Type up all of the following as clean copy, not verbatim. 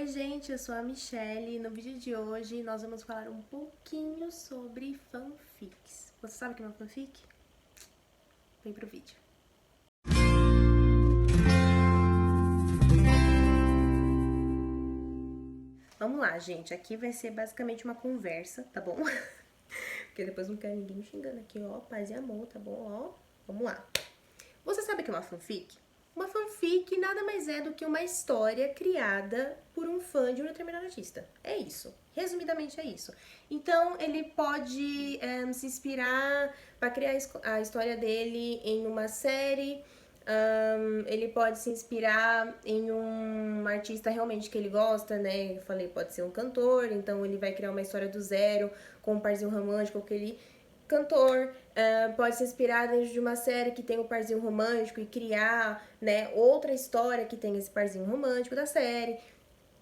Gente, eu sou a Michelle e no vídeo de hoje nós vamos falar um pouquinho sobre fanfics. Você sabe o que é uma fanfic? Vem pro vídeo. Vamos lá, gente. Aqui vai ser basicamente uma conversa, tá bom? Porque depois não quero ninguém me xingando aqui, ó. Paz e amor, tá bom? Ó, vamos lá. Você sabe o que é uma fanfic? Uma fanfic nada mais é do que uma história criada por um fã de um determinado artista. É isso. Resumidamente é isso. Então, ele pode se inspirar para criar a história dele em uma série. Ele pode se inspirar em um artista realmente que ele gosta, né? Eu falei, pode ser um cantor, então ele vai criar uma história do zero com um parzinho romântico, aquele cantor, pode se inspirar dentro de uma série que tem um parzinho romântico e criar, né, outra história que tem esse parzinho romântico da série.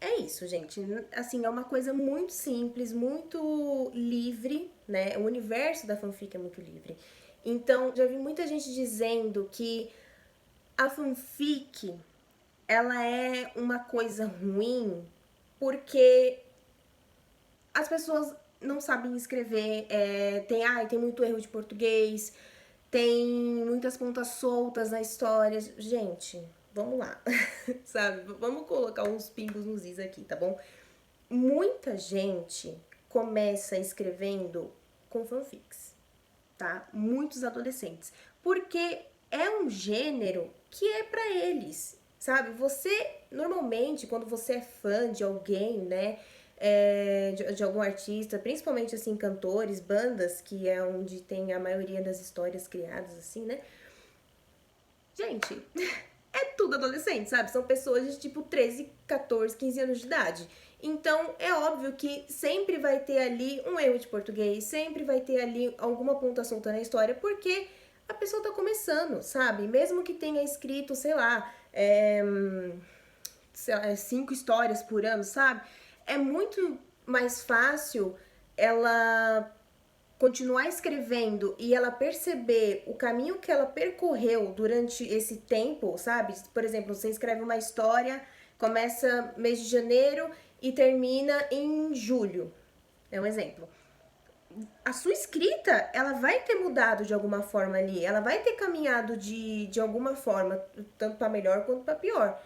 É isso, gente. Assim, é uma coisa muito simples, muito livre, né? O universo da fanfic é muito livre. Então, já vi muita gente dizendo que a fanfic, ela é uma coisa ruim porque as pessoas não sabem escrever, tem muito erro de português, tem muitas pontas soltas na história. Gente, vamos lá, sabe? Vamos colocar uns pingos nos is aqui, tá bom? Muita gente começa escrevendo com fanfics, tá? Muitos adolescentes. Porque é um gênero que é pra eles, sabe? Você, normalmente, quando você é fã de alguém, né? De algum artista, principalmente assim, cantores, bandas, que é onde tem a maioria das histórias criadas, assim, né? Gente, é tudo adolescente, sabe? São pessoas de tipo 13, 14, 15 anos de idade. Então, é óbvio que sempre vai ter ali um erro de português, sempre vai ter ali alguma ponta solta na história, porque a pessoa tá começando, sabe? Mesmo que tenha escrito, sei lá, 5 histórias por ano, sabe? É muito mais fácil ela continuar escrevendo e ela perceber o caminho que ela percorreu durante esse tempo, sabe? Por exemplo, você escreve uma história, começa mês de janeiro e termina em julho. É um exemplo. A sua escrita, ela vai ter mudado de alguma forma ali, ela vai ter caminhado de alguma forma, tanto para melhor quanto para pior,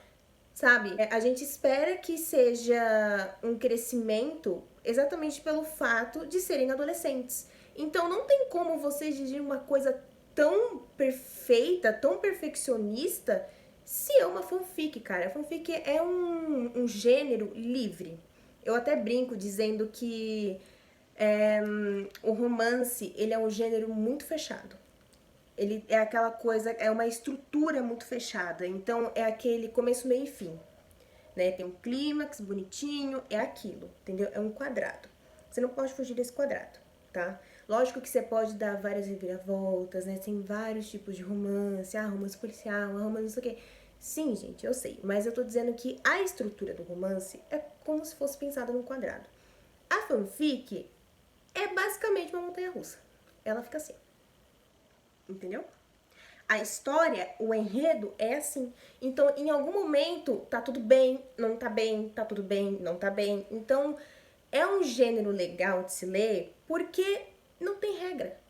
sabe? A gente espera que seja um crescimento exatamente pelo fato de serem adolescentes. Então não tem como você exigir uma coisa tão perfeita, tão perfeccionista, se é uma fanfic, cara. A fanfic é um gênero livre. Eu até brinco dizendo que o romance, ele é um gênero muito fechado. Ele é aquela coisa, é uma estrutura muito fechada. Então é aquele começo, meio e fim, né? Tem um clímax bonitinho, é aquilo, entendeu? É um quadrado. Você não pode fugir desse quadrado, tá? Lógico que você pode dar várias reviravoltas, né? Tem vários tipos de romance, romance policial, romance não sei o quê. Sim, gente, eu sei, mas eu tô dizendo que a estrutura do romance é como se fosse pensada num quadrado. A fanfic é basicamente uma montanha-russa. Ela fica assim, entendeu? A história, o enredo é assim. Então, em algum momento, tá tudo bem, não tá bem, tá tudo bem, não tá bem. Então, é um gênero legal de se ler porque não tem regra,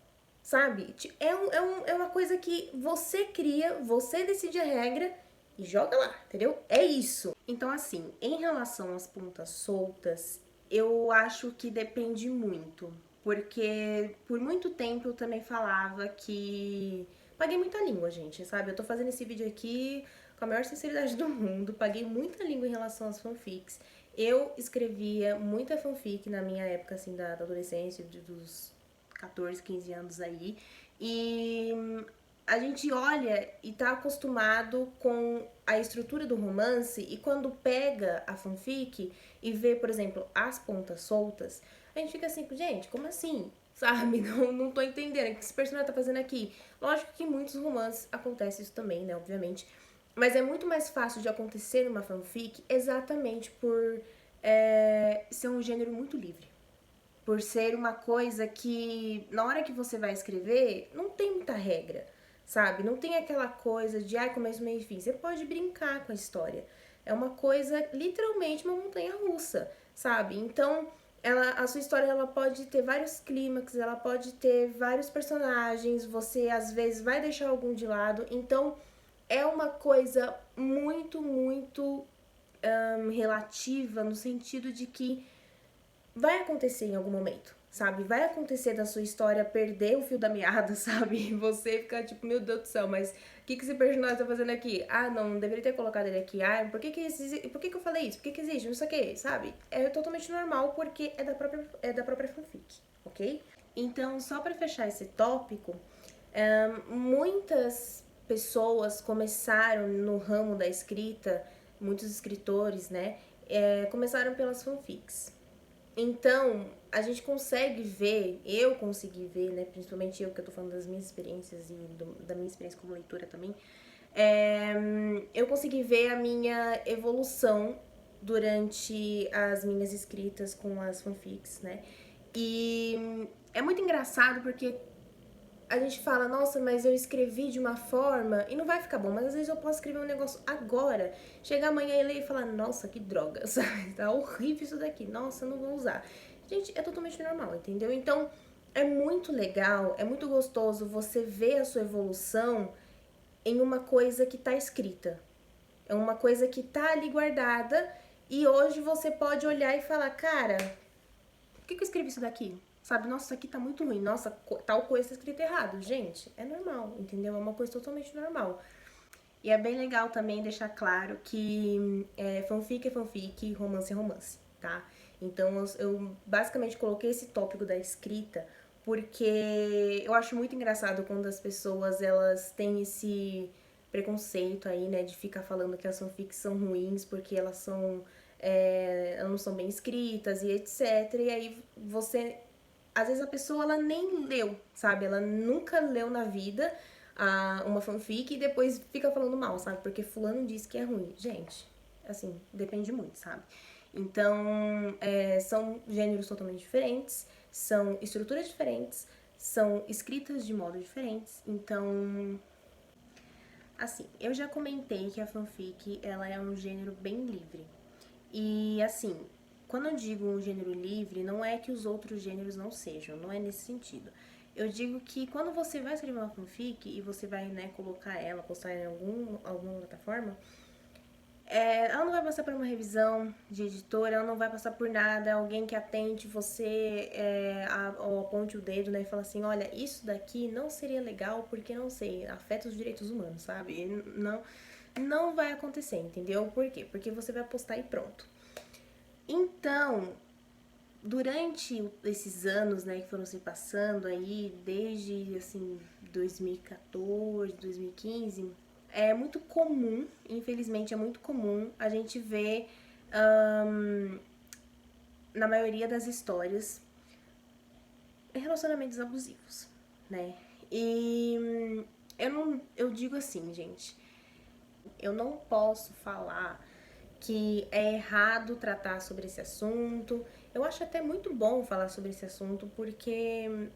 sabe? É uma coisa que você cria, você decide a regra e joga lá, entendeu? É isso. Então, assim, em relação às pontas soltas, eu acho que depende muito. Porque por muito tempo eu também falava que paguei muita língua, gente, sabe? Eu tô fazendo esse vídeo aqui com a maior sinceridade do mundo, paguei muita língua em relação às fanfics. Eu escrevia muita fanfic na minha época, assim, da adolescência, dos 14, 15 anos aí. E a gente olha e tá acostumado com a estrutura do romance e quando pega a fanfic e vê, por exemplo, as pontas soltas, a gente fica assim, gente, como assim? Sabe? Não tô entendendo. O que esse personagem tá fazendo aqui? Lógico que em muitos romances acontece isso também, né? Obviamente. Mas é muito mais fácil de acontecer numa fanfic exatamente por ser um gênero muito livre. Por ser uma coisa que, na hora que você vai escrever, não tem muita regra, sabe? Não tem aquela coisa de, começo, meio e fim. Você pode brincar com a história. É uma coisa, literalmente, uma montanha-russa, sabe? Então, a sua história ela pode ter vários clímax, ela pode ter vários personagens, você às vezes vai deixar algum de lado. Então, é uma coisa muito, muito relativa no sentido de que vai acontecer em algum momento, sabe? Vai acontecer da sua história perder o fio da meada, sabe? Você ficar tipo, meu Deus do céu, mas o que esse personagem tá fazendo aqui? Ah, não deveria ter colocado ele aqui. Ah, por que eu falei isso? Por que existe? Não sei o que, sabe? É totalmente normal porque é da própria fanfic, ok? Então, só pra fechar esse tópico, muitas pessoas começaram no ramo da escrita, muitos escritores, né? Começaram pelas fanfics. Então, a gente consegue ver, eu consegui ver, né, principalmente eu que eu tô falando das minhas experiências e da minha experiência como leitora também, eu consegui ver a minha evolução durante as minhas escritas com as fanfics, né? E é muito engraçado porque a gente fala, nossa, mas eu escrevi de uma forma e não vai ficar bom, mas às vezes eu posso escrever um negócio agora, chegar amanhã e ler e falar, nossa, que droga, sabe? Tá horrível isso daqui, nossa, não vou usar. Gente, é totalmente normal, entendeu? Então, é muito legal, é muito gostoso você ver a sua evolução em uma coisa que tá escrita. É uma coisa que tá ali guardada e hoje você pode olhar e falar, cara, por que eu escrevi isso daqui? Sabe, nossa, isso aqui tá muito ruim. Nossa, tal coisa tá escrita errado. Gente, é normal, entendeu? É uma coisa totalmente normal. E é bem legal também deixar claro que fanfic é fanfic, romance é romance, tá? Então eu basicamente coloquei esse tópico da escrita porque eu acho muito engraçado quando as pessoas elas têm esse preconceito aí, né, de ficar falando que as fanfics são ruins porque elas não são bem escritas e etc. E aí você, às vezes a pessoa ela nem leu, sabe? Ela nunca leu na vida uma fanfic e depois fica falando mal, sabe? Porque fulano disse que é ruim. Gente, assim, depende muito, sabe? Então, são gêneros totalmente diferentes, são estruturas diferentes, são escritas de modo diferentes. Então, assim, eu já comentei que a fanfic, ela é um gênero bem livre. E, assim, quando eu digo um gênero livre, não é que os outros gêneros não sejam, não é nesse sentido. Eu digo que quando você vai escrever uma fanfic e você vai, né, colocar ela, postar em alguma plataforma, ela não vai passar por uma revisão de editora, ela não vai passar por nada, alguém que atente você ou aponte o dedo, né, e fala assim, olha, isso daqui não seria legal porque, não sei, afeta os direitos humanos, sabe? Não vai acontecer, entendeu? Por quê? Porque você vai postar e pronto. Então, durante esses anos, né, que foram se passando aí, desde, assim, 2014, 2015, é muito comum, infelizmente é muito comum, a gente ver, na maioria das histórias, relacionamentos abusivos, né? E eu digo assim, gente, eu não posso falar que é errado tratar sobre esse assunto. Eu acho até muito bom falar sobre esse assunto, porque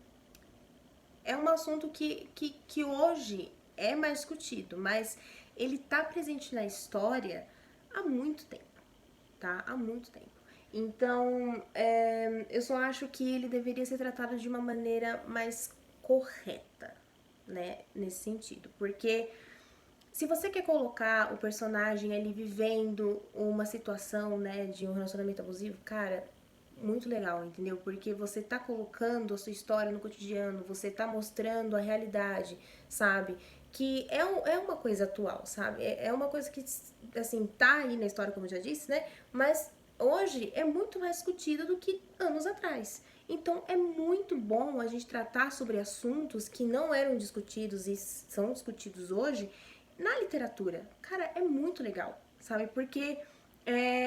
é um assunto que hoje é mais discutido, mas ele tá presente na história há muito tempo, tá? Há muito tempo. Então, eu só acho que ele deveria ser tratado de uma maneira mais correta, né? Nesse sentido. Porque se você quer colocar o personagem ali vivendo uma situação, né, de um relacionamento abusivo, cara, muito legal, entendeu? Porque você tá colocando a sua história no cotidiano, você tá mostrando a realidade, sabe? Que é uma coisa atual, sabe? É uma coisa que, assim, tá aí na história, como eu já disse, né? Mas hoje é muito mais discutida do que anos atrás. Então é muito bom a gente tratar sobre assuntos que não eram discutidos e são discutidos hoje na literatura. Cara, é muito legal, sabe? Porque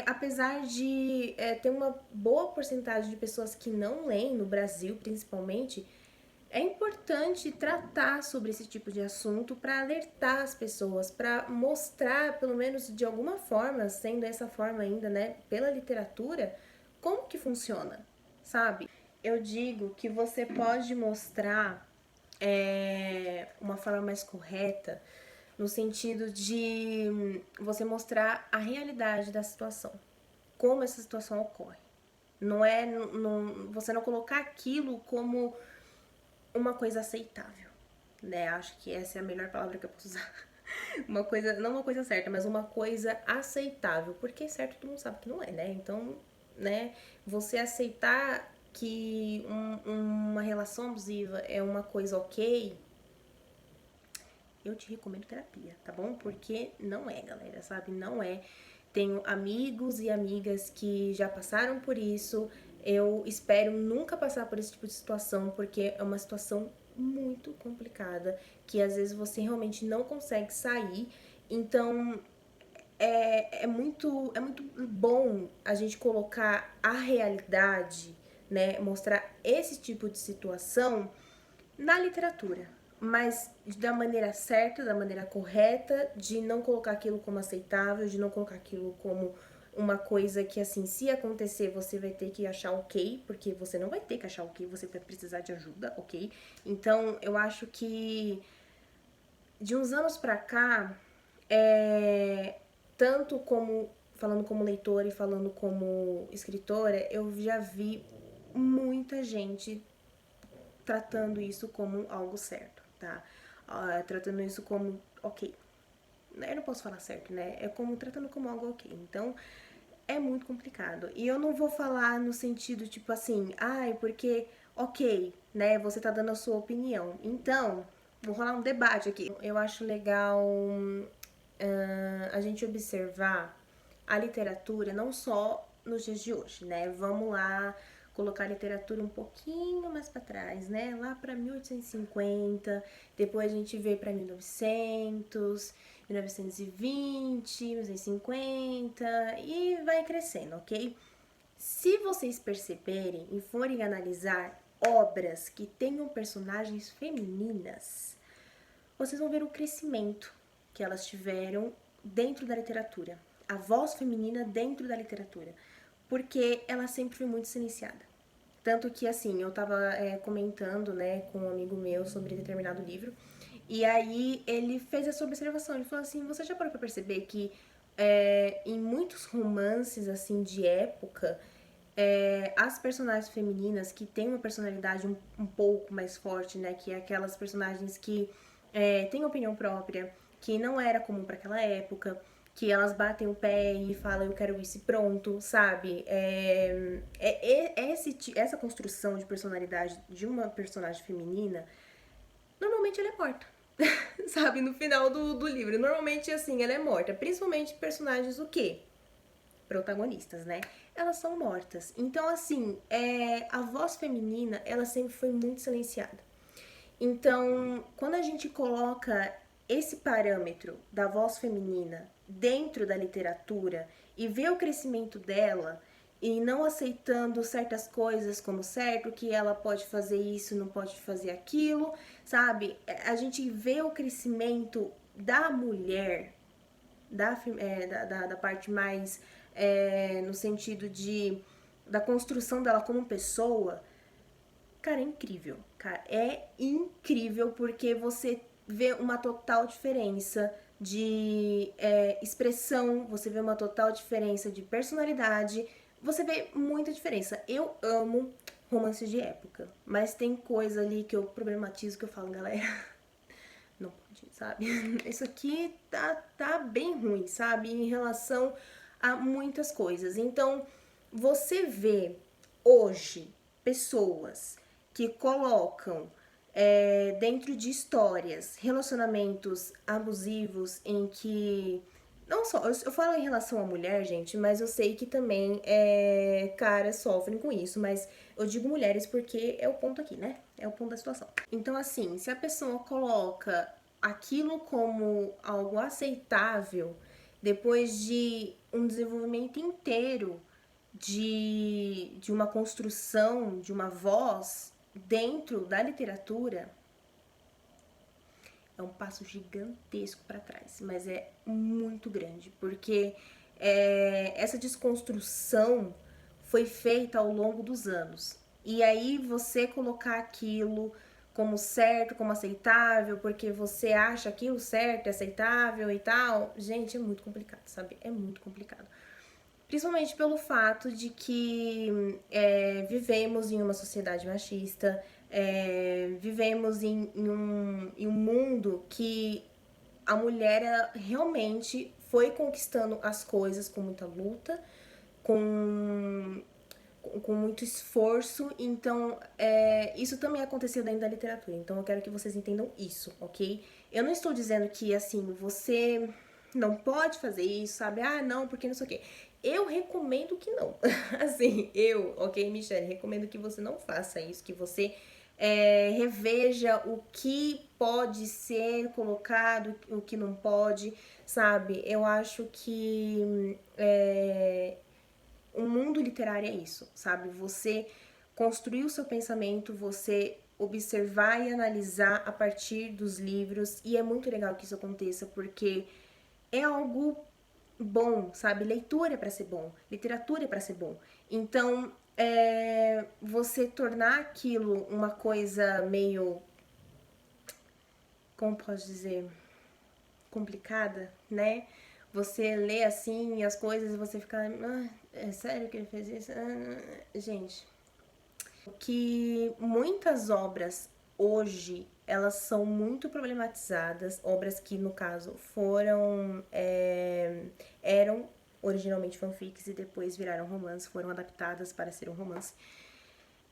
apesar de ter uma boa porcentagem de pessoas que não leem, no Brasil principalmente, é importante tratar sobre esse tipo de assunto para alertar as pessoas, para mostrar, pelo menos de alguma forma, sendo essa forma ainda, né, pela literatura, como que funciona, sabe? Eu digo que você pode mostrar uma forma mais correta no sentido de você mostrar a realidade da situação, como essa situação ocorre. Não é você não colocar aquilo como uma coisa aceitável, né? Acho que essa é a melhor palavra que eu posso usar. Uma coisa, não uma coisa certa, mas uma coisa aceitável, porque certo todo mundo sabe que não é, né? Então, né, você aceitar que uma relação abusiva é uma coisa ok, eu te recomendo terapia, tá bom? Porque não é, galera, sabe? Não é. Tenho amigos e amigas que já passaram por isso. Eu espero nunca passar por esse tipo de situação, porque é uma situação muito complicada, que às vezes você realmente não consegue sair. Então, é muito bom a gente colocar a realidade, né? Mostrar esse tipo de situação na literatura, mas da maneira certa, da maneira correta, de não colocar aquilo como aceitável, de não colocar aquilo como uma coisa que, assim, se acontecer, você vai ter que achar ok, porque você não vai ter que achar ok, você vai precisar de ajuda, ok? Então, eu acho que de uns anos pra cá, tanto como falando como leitora e falando como escritora, eu já vi muita gente tratando isso como algo certo, tá? Tratando isso como ok. Eu não posso falar certo, né? É como tratando como algo ok. Então, é muito complicado. E eu não vou falar no sentido tipo assim, ai, porque ok, né? Você tá dando a sua opinião. Então, vou rolar um debate aqui. Eu acho legal a gente observar a literatura não só nos dias de hoje, né? Vamos lá colocar a literatura um pouquinho mais para trás, né? Lá para 1850, depois a gente veio para 1900, 1920, 1950 e vai crescendo, ok? Se vocês perceberem e forem analisar obras que tenham personagens femininas, vocês vão ver o crescimento que elas tiveram dentro da literatura, a voz feminina dentro da literatura, porque ela sempre foi muito silenciada. Tanto que, assim, eu tava comentando, né, com um amigo meu sobre determinado livro, e aí ele fez essa observação, ele falou assim, você já parou pra perceber que em muitos romances, assim, de época, as personagens femininas que têm uma personalidade um pouco mais forte, né? Que é aquelas personagens que têm opinião própria, que não era comum para aquela época, que elas batem o pé e falam eu quero isso e pronto, sabe? Essa construção de personalidade de uma personagem feminina, normalmente ela é morta. Sabe, no final do livro. Normalmente, assim, ela é morta. Principalmente personagens o quê? Protagonistas, né? Elas são mortas. Então, assim, a voz feminina, ela sempre foi muito silenciada. Então, quando a gente coloca esse parâmetro da voz feminina dentro da literatura e vê o crescimento dela e não aceitando certas coisas como certo, que ela pode fazer isso, não pode fazer aquilo, sabe? A gente vê o crescimento da mulher da parte mais no sentido da construção dela como pessoa, cara, é incrível. Cara, é incrível porque você vê uma total diferença de expressão, você vê uma total diferença de personalidade, você vê muita diferença. Eu amo romances de época, mas tem coisa ali que eu problematizo que eu falo, galera, não pode, sabe? Isso aqui tá bem ruim, sabe? Em relação a muitas coisas. Então, você vê hoje pessoas que colocam dentro de histórias relacionamentos abusivos em que. Não só, eu falo em relação à mulher, gente, mas eu sei que também caras sofrem com isso, mas eu digo mulheres porque é o ponto aqui, né? É o ponto da situação. Então, assim, se a pessoa coloca aquilo como algo aceitável, depois de um desenvolvimento inteiro de uma construção, de uma voz dentro da literatura, é um passo gigantesco para trás, mas é muito grande, porque essa desconstrução foi feita ao longo dos anos. E aí você colocar aquilo como certo, como aceitável, porque você acha aquilo certo, aceitável e tal. Gente, é muito complicado, sabe? É muito complicado. Principalmente pelo fato de que vivemos em uma sociedade machista, vivemos em um mundo que a mulher realmente foi conquistando as coisas com muita luta, com, com muito esforço. Então, isso também aconteceu dentro da literatura. Então, eu quero que vocês entendam isso, ok? Eu não estou dizendo que, assim, você não pode fazer isso, sabe? Ah, não, porque não sei o quê. Eu recomendo que não. Assim, ok, Michelle, recomendo que você não faça isso, que você reveja o que pode ser colocado, o que não pode, sabe? Eu acho que o mundo literário é isso, sabe? Você construir o seu pensamento, você observar e analisar a partir dos livros, e é muito legal que isso aconteça, porque é algo bom, sabe? Leitura é para ser bom, literatura é para ser bom. Então, você tornar aquilo uma coisa meio, como posso dizer, complicada, né? Você lê assim as coisas e você fica, é sério que ele fez isso? Gente, que muitas obras hoje elas são muito problematizadas, obras que no caso eram originalmente fanfics e depois viraram romance, foram adaptadas para ser um romance.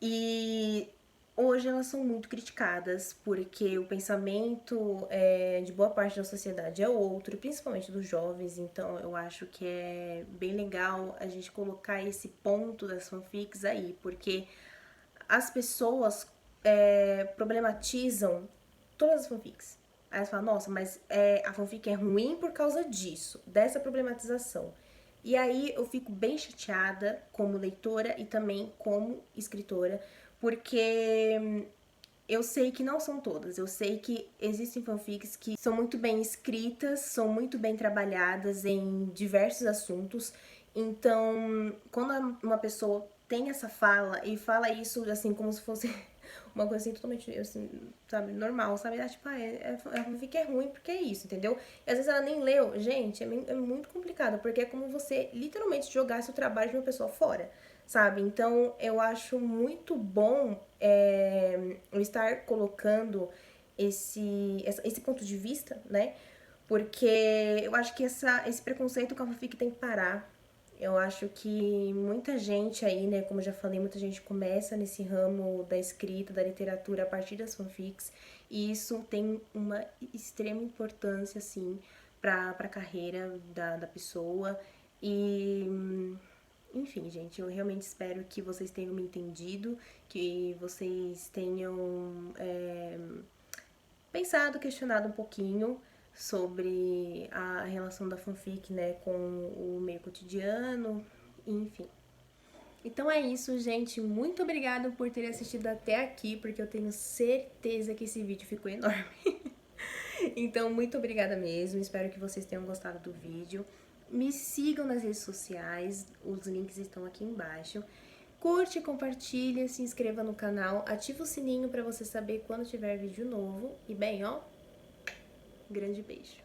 E hoje elas são muito criticadas porque o pensamento de boa parte da sociedade é outro, principalmente dos jovens. Então eu acho que é bem legal a gente colocar esse ponto das fanfics aí, porque as pessoas problematizam todas as fanfics. Aí elas falam, nossa, mas a fanfic é ruim por causa disso, dessa problematização. E aí eu fico bem chateada como leitora e também como escritora, porque eu sei que não são todas, eu sei que existem fanfics que são muito bem escritas, são muito bem trabalhadas em diversos assuntos. Então, quando uma pessoa tem essa fala e fala isso assim como se fosse uma coisa assim totalmente, assim, sabe, normal, sabe? Tipo, a fanfic é ruim porque é isso, entendeu? E às vezes ela nem leu. Gente, é muito complicado, porque é como você literalmente jogasse o trabalho de uma pessoa fora, sabe? Então, eu acho muito bom eu estar colocando esse ponto de vista, né? Porque eu acho que esse preconceito com a fanfic tem que parar. Eu acho que muita gente aí, né, como eu já falei, muita gente começa nesse ramo da escrita, da literatura a partir das fanfics, e isso tem uma extrema importância, assim, pra carreira da pessoa. E, enfim, gente, eu realmente espero que vocês tenham me entendido, que vocês tenham pensado, questionado um pouquinho sobre a relação da fanfic, né, com o meio cotidiano, enfim. Então é isso, gente. Muito obrigada por ter assistido até aqui, porque eu tenho certeza que esse vídeo ficou enorme. Então, muito obrigada mesmo. Espero que vocês tenham gostado do vídeo. Me sigam nas redes sociais, os links estão aqui embaixo. Curte, compartilha, se inscreva no canal, ativa o sininho para você saber quando tiver vídeo novo. E bem, ó, grande beijo.